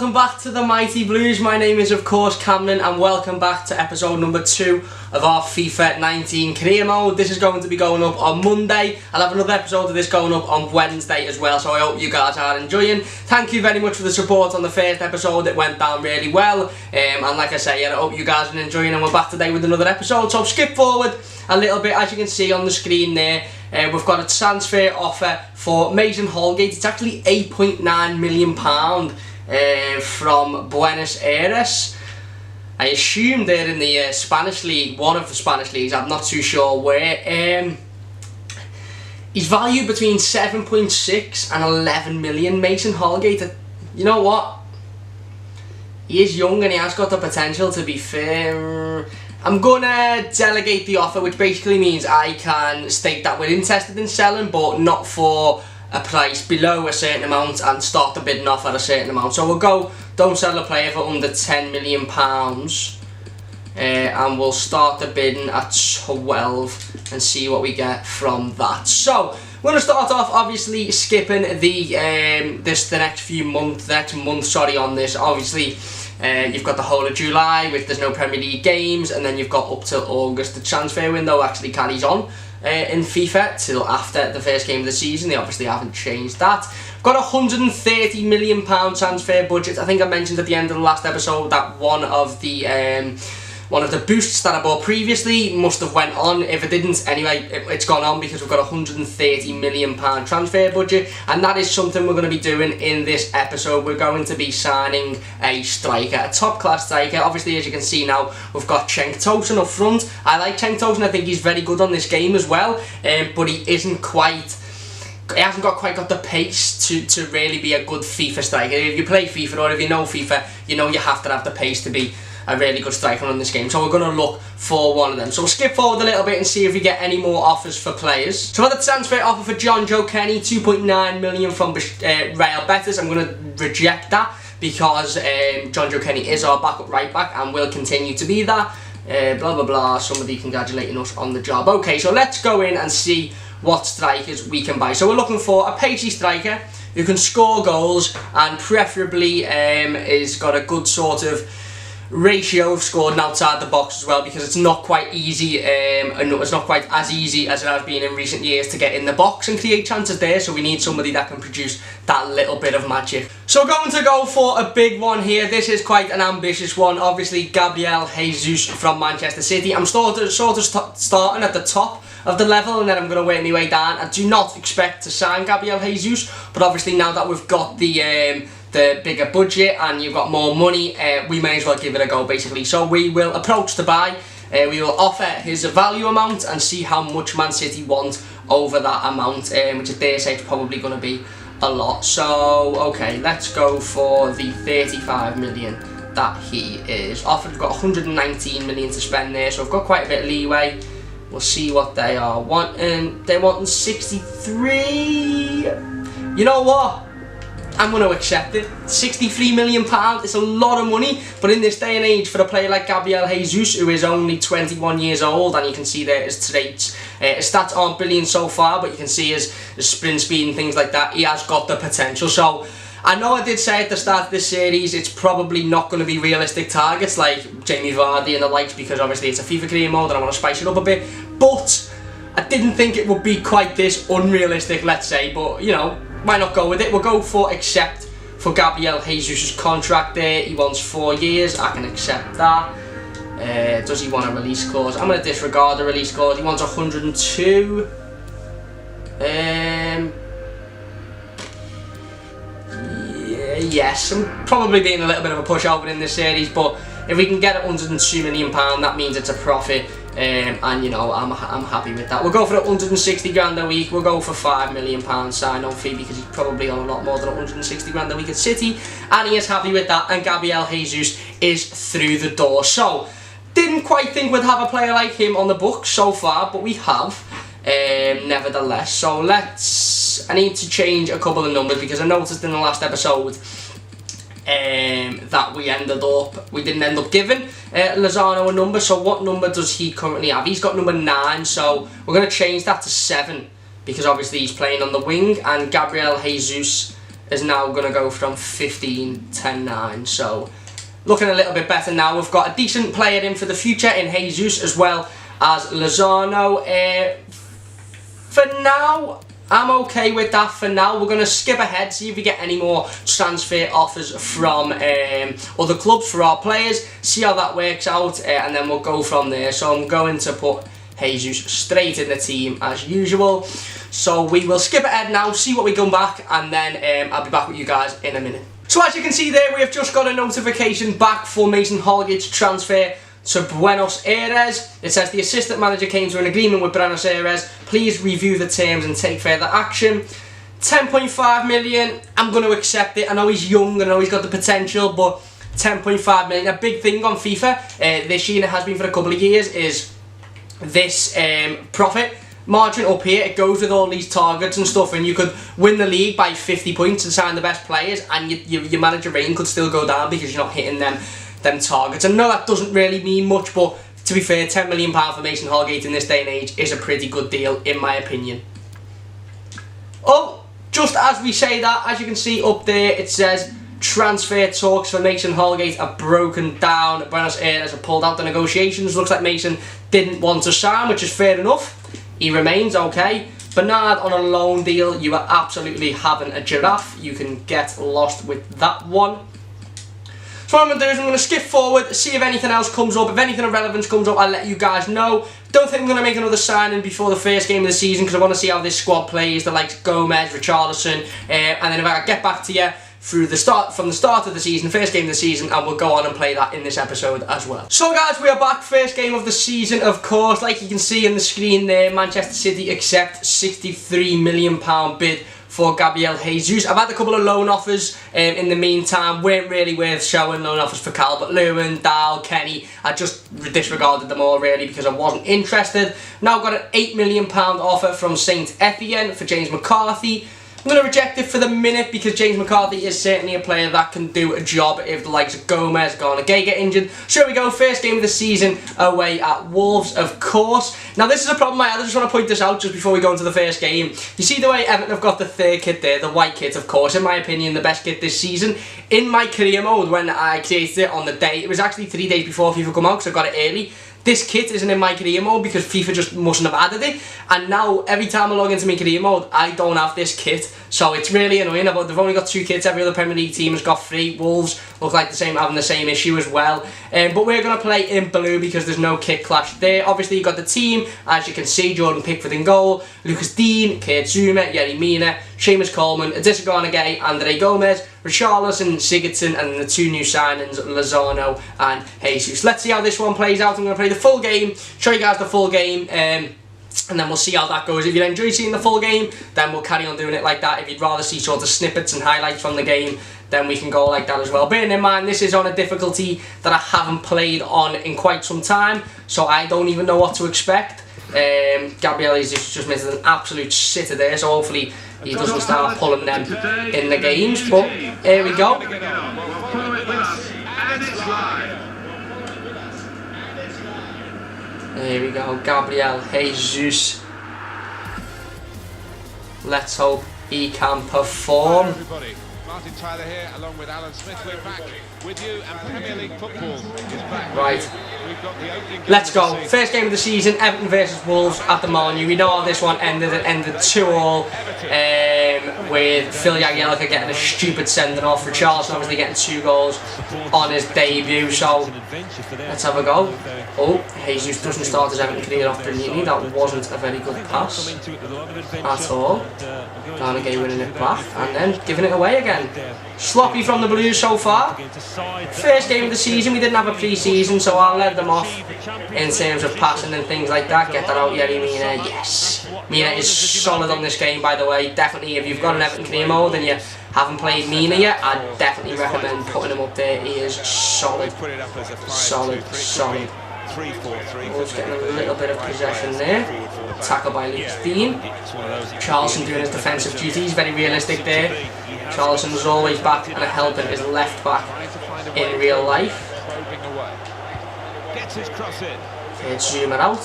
welcome back to the Mighty Blues. My name is of course Cameron and welcome back to episode number 2 of our FIFA 19 career mode. This is going to be going up on Monday. I'll have another episode of this going up on Wednesday as well, so I hope you guys are enjoying. Thank you very much for the support on the first episode. It went down really well, and like I say, I hope you guys are enjoying, and we're back today with another episode. So skip forward a little bit. As you can see on the screen there, we've got a transfer offer for Mason Holgate. It's actually £8.9 million from Buenos Aires. I assume they're in the Spanish league, one of the Spanish leagues. I'm not too sure where. He's valued between 7.6 and 11 million. Mason Holgate. You know what? He is young and he has got the potential to be fair. I'm gonna delegate the offer, which basically means I can state that we're interested in selling, but not for a price below a certain amount, and start the bidding off at a certain amount. So we'll go, don't sell a player for under £10 million, and we'll start the bidding at 12 and see what we get from that. So we're gonna start off obviously skipping the next month on this. Obviously, you've got the whole of July, which there's no Premier League games, and then you've got up till August. The transfer window actually carries on in FIFA till after the first game of the season. They obviously haven't changed that. Got a £130 million transfer budget. I think I mentioned at the end of the last episode that one of the boosts that I bought previously must have went on. If it didn't, anyway, it's gone on because we've got a £130 million transfer budget, and that is something we're going to be doing in this episode. We're going to be signing a striker, a top-class striker. Obviously, as you can see now, we've got Cenk Tosun up front. I like Cenk Tosun. I think he's very good on this game as well, but he hasn't quite got the pace to really be a good FIFA striker. If you play FIFA, or if you know FIFA, you know you have to have the pace to be a really good striker on this game. So we're going to look for one of them. So we'll skip forward a little bit and see if we get any more offers for players. So for the transfer offer for John Joe Kenny, £2.9 million from Real Betis. I'm going to reject that because John Joe Kenny is our backup right back and will continue to be that. Blah blah blah, somebody congratulating us on the job. Okay, so let's go in and see what strikers we can buy. So we're looking for a pacey striker who can score goals and preferably is got a good sort of ratio of scoring outside the box as well, because it's not quite easy, and it's not quite as easy as it has been in recent years to get in the box and create chances there. So we need somebody that can produce that little bit of magic. So we're going to go for a big one here. This is quite an ambitious one. Obviously, Gabriel Jesus from Manchester City. I'm sort of starting at the top of the level, and then I'm going to work my way down. I do not expect to sign Gabriel Jesus, but obviously now that we've got the bigger budget and you've got more money, we may as well give it a go basically. So we will approach to buy, we will offer his value amount and see how much Man City want over that amount, which I dare say is probably going to be a lot. So okay, let's go for the 35 million that he is offered. We've got 119 million to spend there, so I've got quite a bit of leeway. We'll see what they are wanting. They're wanting 63. You know what? I'm going to accept it. £63 million, it's a lot of money, but in this day and age, for a player like Gabriel Jesus, who is only 21 years old, and you can see there his traits, his stats aren't brilliant so far, but you can see his sprint speed and things like that, he has got the potential. So I know I did say at the start of this series, it's probably not going to be realistic targets like Jamie Vardy and the likes, because obviously it's a FIFA career mode and I want to spice it up a bit, but I didn't think it would be quite this unrealistic, let's say. But you know, why not go with it? We'll go for accept for Gabriel Jesus' contract there. He wants 4 years. I can accept that. Does he want a release clause? I'm going to disregard the release clause. He wants 102. Yes, I'm probably being a little bit of a pushover in this series, but if we can get £102 million, that means it's a profit. And you know, I'm happy with that. We'll go for 160 grand a week. We'll go for £5 million sign-on fee, because he's probably on a lot more than 160 grand a week at City, and he is happy with that. And Gabriel Jesus is through the door. So didn't quite think we'd have a player like him on the books so far, but we have, nevertheless. So I need to change a couple of numbers, because I noticed in the last episode that we didn't end up giving Lozano a number. So what number does he currently have? He's got number 9, so we're going to change that to 7, because obviously he's playing on the wing, and Gabriel Jesus is now going to go from 15 to 9. So looking a little bit better now. We've got a decent player in for the future in Jesus as well as Lozano. For now, I'm okay with that for now. We're going to skip ahead, see if we get any more transfer offers from other clubs for our players, see how that works out, and then we'll go from there. So I'm going to put Jesus straight in the team as usual. So we will skip ahead now, see what we come back, and then I'll be back with you guys in a minute. So as you can see there, we have just got a notification back for Mason Holgate's transfer to Buenos Aires. It says the assistant manager came to an agreement with Buenos Aires. Please review the terms and take further action. 10.5 million, I'm going to accept it. I know he's young, I know he's got the potential, but 10.5 million, a big thing on FIFA this year, and it has been for a couple of years, is this profit margin up here. It goes with all these targets and stuff, and you could win the league by 50 points and sign the best players, and your manager rating could still go down because you're not hitting them targets. I know that doesn't really mean much, but to be fair, £10 million for Mason Holgate in this day and age is a pretty good deal in my opinion. Oh, just as we say that, as you can see up there, it says transfer talks for Mason Holgate are broken down. Buenos Aires have pulled out the negotiations. Looks like Mason didn't want to sign, which is fair enough. He remains, okay. Bernard on a loan deal, you are absolutely having a giraffe. You can get lost with that one. So what I'm going to do is I'm going to skip forward, see if anything else comes up. If anything of relevance comes up, I'll let you guys know. Don't think I'm going to make another signing before the first game of the season because I want to see how this squad plays. The likes of Gomez, Richarlison, and then if I get back to you from the start of the season, first game of the season, and we'll go on and play that in this episode as well. So guys, we are back, first game of the season, of course. Like you can see on the screen there, Manchester City accept £63 million bid for Gabriel Jesus. I've had a couple of loan offers in the meantime, weren't really worth showing. Loan offers for Calvert-Lewin, Dahl, Kenny. I just disregarded them all really because I wasn't interested. Now I've got an £8 million offer from Saint Etienne for James McCarthy. I'm going to reject it for the minute because James McCarthy is certainly a player that can do a job if the likes of Gomez, Garner Gay get injured. So here we go, first game of the season away at Wolves, of course. Now this is a problem I had, I just want to point this out just before we go into the first game. You see the way Everton have got the third kit there, the white kit, of course, in my opinion the best kit this season. In my career mode, when I created it on the day, it was actually 3 days before FIFA come out, so I got it early. This kit isn't in my career mode because FIFA just mustn't have added it, and now every time I log into my career mode I don't have this kit, so it's really annoying. They've only got 2 kits, every other Premier League team has got 3. Wolves look like having the same issue as well, but we're going to play in blue because there's no kit clash there. Obviously you've got the team, as you can see, Jordan Pickford in goal, Lucas Dean, Kurt Zuma, Yerry Mina, Seamus Coleman, Adissa Garnagay, Andre Gomez, Richarlison, Sigurdsson, and the 2 new signings, Lozano and Jesus. Let's see how this one plays out. I'm going to play the full game, show you guys the full game, and then we'll see how that goes. If you enjoy seeing the full game, then we'll carry on doing it like that. If you'd rather see sort of snippets and highlights from the game, then we can go like that as well. Bearing in mind, this is on a difficulty that I haven't played on in quite some time, so I don't even know what to expect. Gabriel is just made an absolute sitter there, so hopefully he doesn't start pulling them in the games, but here we go. There we go, Gabriel Jesus. Let's hope he can perform. Martin Tyler here, along with Alan Smith. We're back with you, and Premier League football is back. Right, let's go. First game of the season, Everton versus Wolves at the Molineux. We know how this one ended. It ended 2-2 with Phil Jagielka getting a stupid sending off. Richarlison obviously getting 2 goals on his debut. So let's have a go. Oh, Jesus doesn't start his Everton career off brilliantly. That wasn't a very good pass at all. Garnagay winning it back and then giving it away again. Sloppy from the Blues so far. First game of the season, we didn't have a pre-season, so I'll let them off in terms of passing and things like that. Get that out, Yerry Mina. Yes. Mina is solid on this game, by the way. Definitely, if you've got an Everton career mode and you haven't played Mina yet, I'd definitely recommend putting him up there. He is solid. Solid. Wolves getting a little bit of possession there. Tackle by Lucas Dean. Charleston doing his defensive duties, very realistic there. Charleston was always back and helping his left back in real life. It's Zuma out.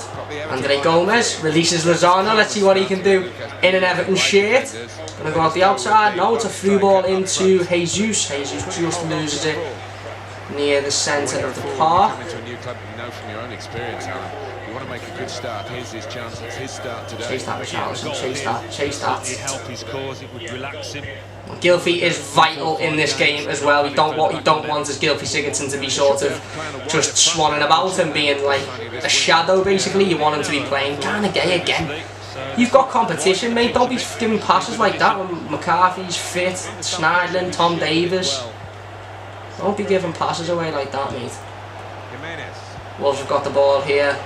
Andre Gomez releases Lozano. Let's see what he can do in an Everton shirt. Gonna go out the outside. No, it's a through ball into Jesus. Jesus just loses it near the centre of the park. Coming to a new club, you know from your own experience, Alan. You want to make a good start. Here's his chance. It's his start today. Chase that, Richarlison. Chase that. Chase that. It help his cause. It would relax him. Gylfi is vital in this game as well. What you don't want is Gylfi Sigurdsson to be sort of just swanning about and being like a shadow basically. You want him to be playing Gay again. You've got competition, mate. Don't be giving passes like that when McCarthy's fit, Schneidlin, Tom Davies. Don't be giving passes away like that, mate. Wolves have got the ball here.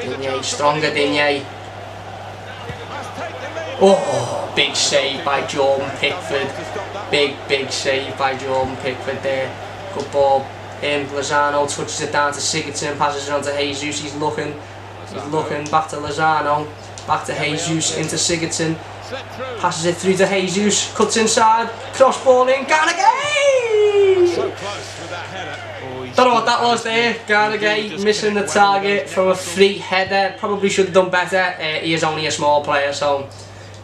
Digne, stronger Digne. Oh, big save by Jordan Pickford. Big save by Jordan Pickford there. Good ball. Lozano touches it down to Sigurdsson, passes it on to Jesus. He's looking back to Lozano, back to Jesus, into Sigurdsson. Passes it through to Jesus, cuts inside, cross ball in, Gay! Don't know what that was there. Gay missing the target from a free header. Probably should have done better. He is only a small player, so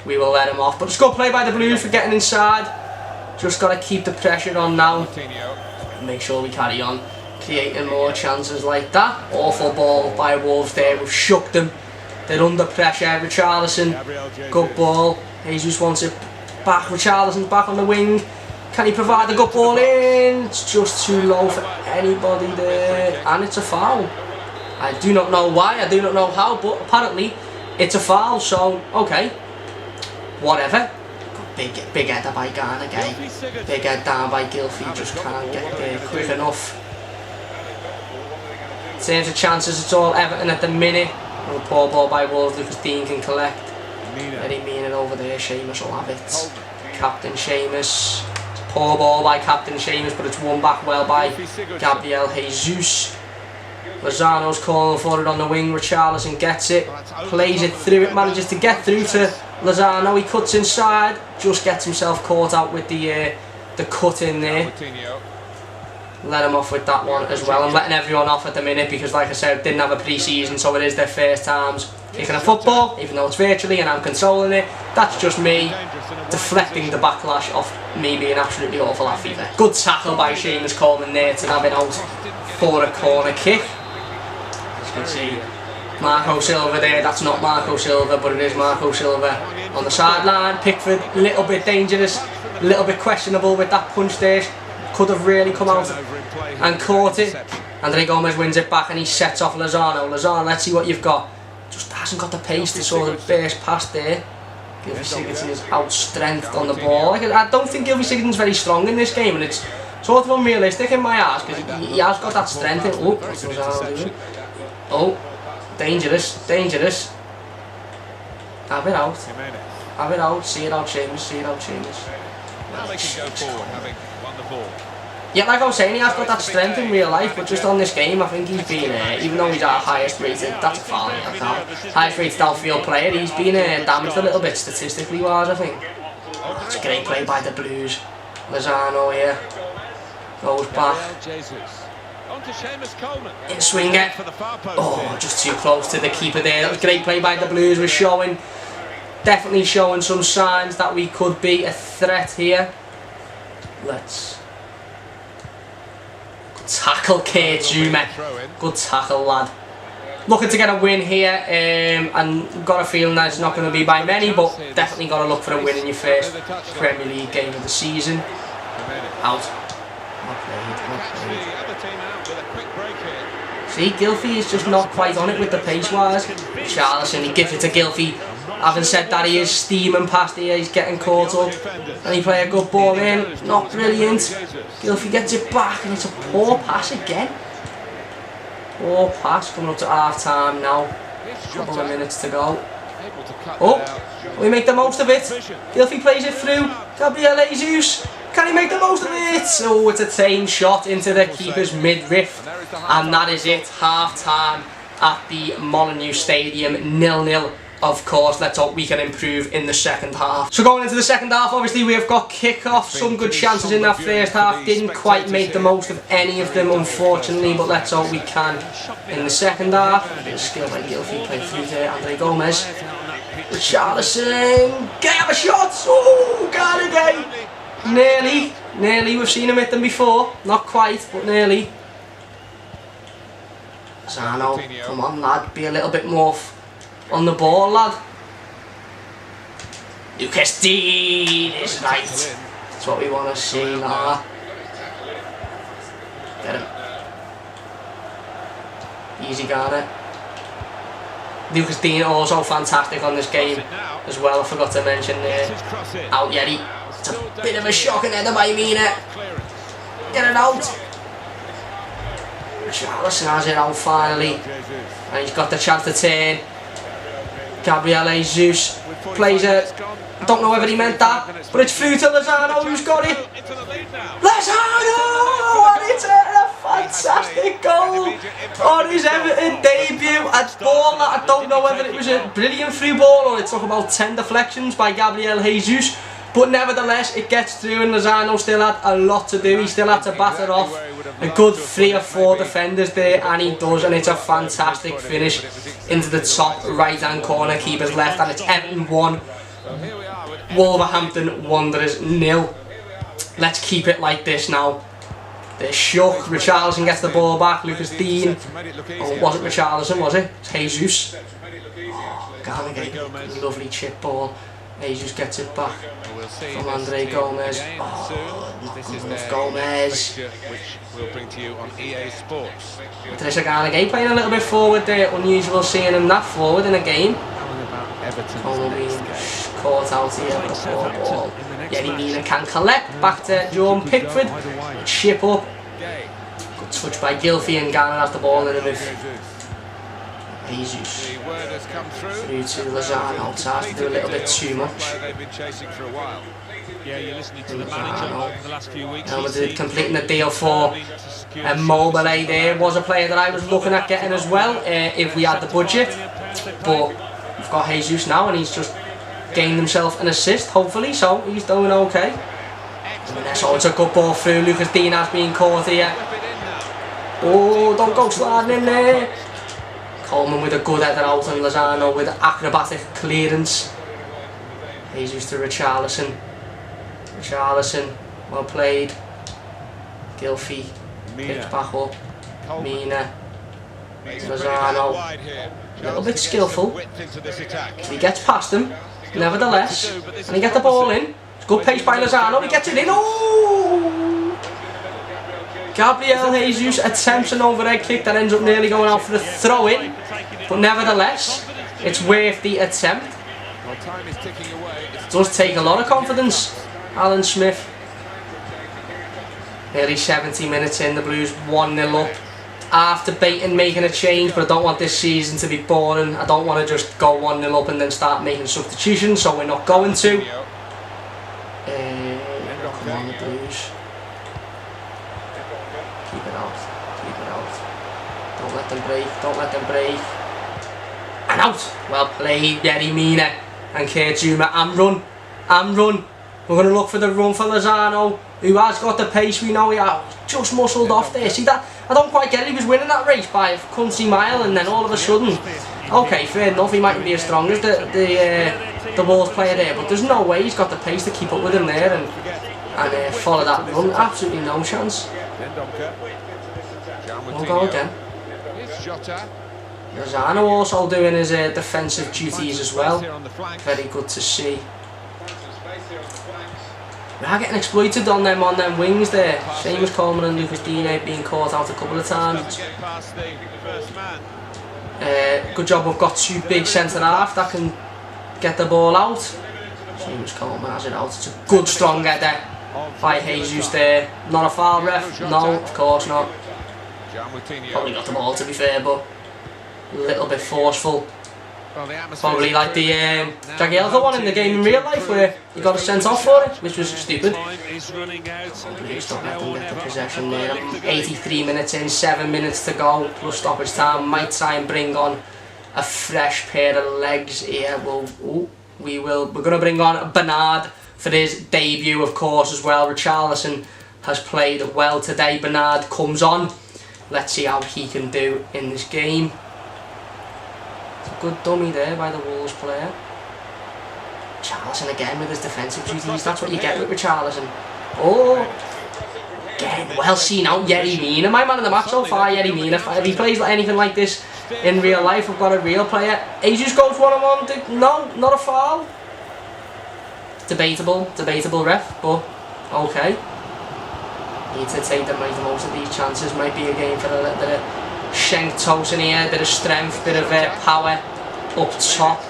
we will let him off. But it's good play by the Blues for getting inside. Just got to keep the pressure on now. Make sure we carry on creating more chances like that. Awful ball by Wolves there. We've shook them. They're under pressure. Richarlison, good ball. Jesus wants it back. Richarlison's back on the wing. Can he provide the good ball in? It's just too low for anybody there. And it's a foul. I do not know why, I do not know how, but apparently it's a foul, so okay. Whatever. Big header by Gay. Big head down by Gylfi, just can't get there quick enough. In terms of chances, it's all Everton at the minute. A poor ball by Wolves, Lucas Dean can collect. Very mean it over there, Seamus will have it. Captain Seamus. Poor ball by Captain Seamus, but it's won back well by Gabriel Jesus. Lozano's calling for it on the wing. Richarlison gets it, plays it through. It manages to get through to Lozano. He cuts inside, just gets himself caught out with the cut in there. Let him off with that one as well. I'm letting everyone off at the minute because, like I said, didn't have a pre-season, so it is their first times kicking a football, even though it's virtually and I'm controlling it. That's just me deflecting the backlash of me being absolutely awful at FIFA. Good tackle by Seamus Coleman there to have it out for a corner kick. As you can see, Marco Silva there. That's not Marco Silva, but it is Marco Silva on the sideline. Pickford, a little bit dangerous, a little bit questionable with that punch there. Could have really come out and caught it. Andre Gomez wins it back and he sets off Lozano. Lozano, let's see what you've got. Just hasn't got the pace to sort of burst past there. Gylfi Sigurdsson is outstrengthed on the ball. I don't think Gylfi Sigurdsson's very strong in this game, and it's sort of unrealistic in my eyes because he has got that strength. Oh, what's Lozano doing? Oh, dangerous. Have it out. Have it out. See it out, Seamus. Now they can go forward, having won the ball. Yeah, like I was saying, he has got that strength in real life, but just on this game, I think he's been, even though he's our highest rated, that's a foul, highest rated outfield player, he's been damaged a little bit statistically wise, I think. It's a great play by the Blues. Lozano here, goes back. In swinger. Oh, just too close to the keeper there. That was a great play by the Blues. We're definitely showing some signs that we could be a threat here. Let's tackle Kurt Zuma. Good tackle, lad. Looking to get a win here, and got a feeling that it's not going to be by many, but definitely got to look for a win in your first Premier League game of the season. Out. Not played. See, Gylfi is just not quite on it with the pace-wise. Richarlison, he gives it to Gylfi. Having said that, he is steaming past here, he's getting caught up. And he plays a good ball in, not brilliant. Gylfi gets it back and it's a poor pass again. Poor pass, coming up to half time now. A couple of minutes to go. Oh, we make the most of it. Gylfi plays it through. Gabriel Jesus, can he make the most of it? Oh, it's a tame shot into the keeper's midriff. And that is it, half time at the Molineux Stadium, 0-0. of course, let's hope we can improve in the second half. So going into the second half, obviously we have got kick-off, some good chances in that first half, didn't quite make the most of any of them unfortunately, but let's hope we can in the second half. Skill by Gilfie, played through there, Andre Gomez. Richarlison, can I have a shot? Oh, got it again. Nearly, we've seen him hit them before, not quite, but nearly. Zano, come on lad, be a little bit more on the ball, lad. Lucas Dean is right. That's what we want to see now. Get him. Easy Garner. Lucas Dean also fantastic on this game as well. I forgot to mention there. Out Yeti. It's a bit of a shocking header by Mina. Get it out. Richarlison has it out finally. And he's got the chance to turn. Gabriel Jesus plays it. I don't know whether he meant that, but it's through to Lozano, who's got it. Lozano! And it's a fantastic goal on his Everton debut. A ball that I don't know whether it was a brilliant through ball or it took about 10 deflections by Gabriel Jesus. But nevertheless, it gets through and Lozano still had a lot to do. He still had to batter off a good 3 or 4 defenders there, and he does, and it's a fantastic finish into the top right hand corner, keeper's left, and it's Everton 1, Wolverhampton Wanderers 0. Let's keep it like this now. They're shook. Richarlison gets the ball back. Lucas Dean. Oh, was it Richarlison? Was it? It's Jesus. Oh, Garnagate. Lovely chip ball. Jesus gets it back from Andre Gomez. Oh, not good enough, Gomez. Patricia Garnagate playing a little bit forward there. Unusual seeing him that forward in a game. Como being caught out here with the poor ball. Yerry Mina can collect. Back to John Pickford. Chip up. Good touch by Gilfie and Garner has the ball in the midfield. Jesus. Through to Lozano. Tries to do a little bit too much. Yeah, you're listening to the manager over the last few weeks. Completing the deal for Mobile there. Was a player that I was looking at getting as well if we had the budget. But we've got Jesus now and he's just gained himself an assist, hopefully, so he's doing okay. So it's a good ball through. Lucas Dean has been caught here. Oh, don't go sliding in there. Coleman with a good header out and Lozano with acrobatic clearance. Jesus to Richarlison. Richarlison, well played. Gilfie picks back up. Mina. Lozano. A little bit skillful. He gets past him, nevertheless. And he gets the ball in. It's good pace by Lozano. He gets it in. Oh! Gabriel Jesus attempts an overhead kick that ends up nearly going out for the throw in, but nevertheless, it's worth the attempt. It does take a lot of confidence. Alan Smith, nearly 70 minutes in, the Blues 1-0 up. After debating making a change, but I don't want this season to be boring. I don't want to just go 1-0 up and then start making substitutions, so we're not going to. Come on, the Blues. Keep it out. Don't let them break. And out! Well played, Yerry Mina and Kurt Zouma. And run. We're going to look for the run for Lozano, who has got the pace. We know he has just muscled off there. See that? I don't quite get it. He was winning that race by a country mile, and then all of a sudden, okay, fair enough, he mightn't be as strong as the Wolves player there, but there's no way he's got the pace to keep up with him there and follow that run. Absolutely no chance. We'll go again. Lozano also doing his defensive duties as well. Very good to see. We are getting exploited on them wings there. Seamus Coleman and Lucas Dean being caught out a couple of times. Good job we've got 2 big centre half that can get the ball out. Seamus Coleman has it out. It's a good strong header by Jesus there. Not a foul, ref? No, of course not. Probably got the ball to be fair, but a little bit forceful. Probably like the Jagielka one in the game in real life where he got a sent off for it, which was stupid. Please don't let them get the possession there. 83 minutes in, 7 minutes to go, plus stoppage time. Might try and bring on a fresh pair of legs here. We're going to bring on Bernard for his debut, of course, as well. Richarlison has played well today. Bernard comes on. Let's see how he can do in this game. It's a good dummy there by the Wolves player. Richarlison again with his defensive duties. That's what you get with Richarlison. Oh, again, well seen out, Yerry Mina. My man of the match so far, Yerry Mina. If he plays anything like this in real life, we've got a real player. Jesus goes one-on-one. No, not a foul. Debatable ref, but okay. Need to take the most of these chances. Might be a game for a little bit of shank toes in here, bit of strength, bit of power up top.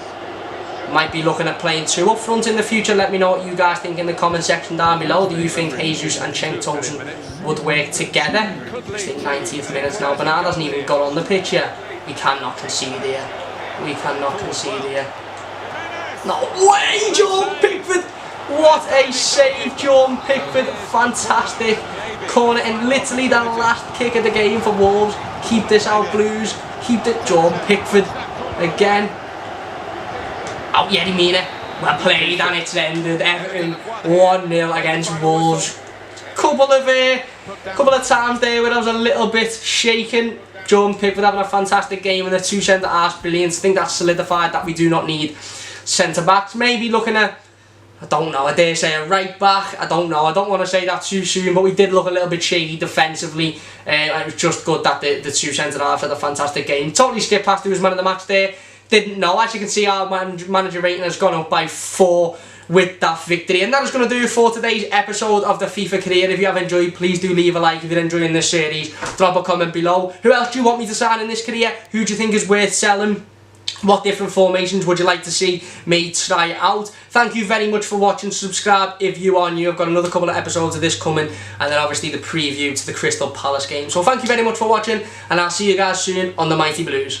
Might be looking at playing 2 up front in the future. Let me know what you guys think in the comment section down below. Do you think Jesus and Cenk Tosun would work together? It's the 90th minute now. Bernard hasn't even got on the pitch yet. We cannot concede here. We cannot concede here. No way, Jordan Pickford! What a save, Jordan Pickford. Fantastic. Corner in literally the last kick of the game for Wolves. Keep this out, Blues. Keep it, Jordan Pickford. Again. Out Yerry Mina. Well played, and it's ended. Everton 1-0 against Wolves. Couple of times there where I was a little bit shaken. Jordan Pickford having a fantastic game, and the 2 centre-halves brilliant. I think that's solidified that we do not need centre-backs. Maybe looking at, I don't know, I dare say a right back. I don't know, I don't want to say that too soon, but we did look a little bit shady defensively. It was just good that the 2 centre-halves had a fantastic game. Totally skipped past who was man of the match there. Didn't know. As you can see, our manager rating has gone up by 4 with that victory. And that is going to do it for today's episode of the FIFA career. If you have enjoyed, please do leave a like. If you're enjoying this series, drop a comment below. Who else do you want me to sign in this career? Who do you think is worth selling? What different formations would you like to see me try out? Thank you very much for watching. Subscribe if you are new. I've got another couple of episodes of this coming, and then obviously the preview to the Crystal Palace game. So thank you very much for watching, and I'll see you guys soon on the Mighty Blues.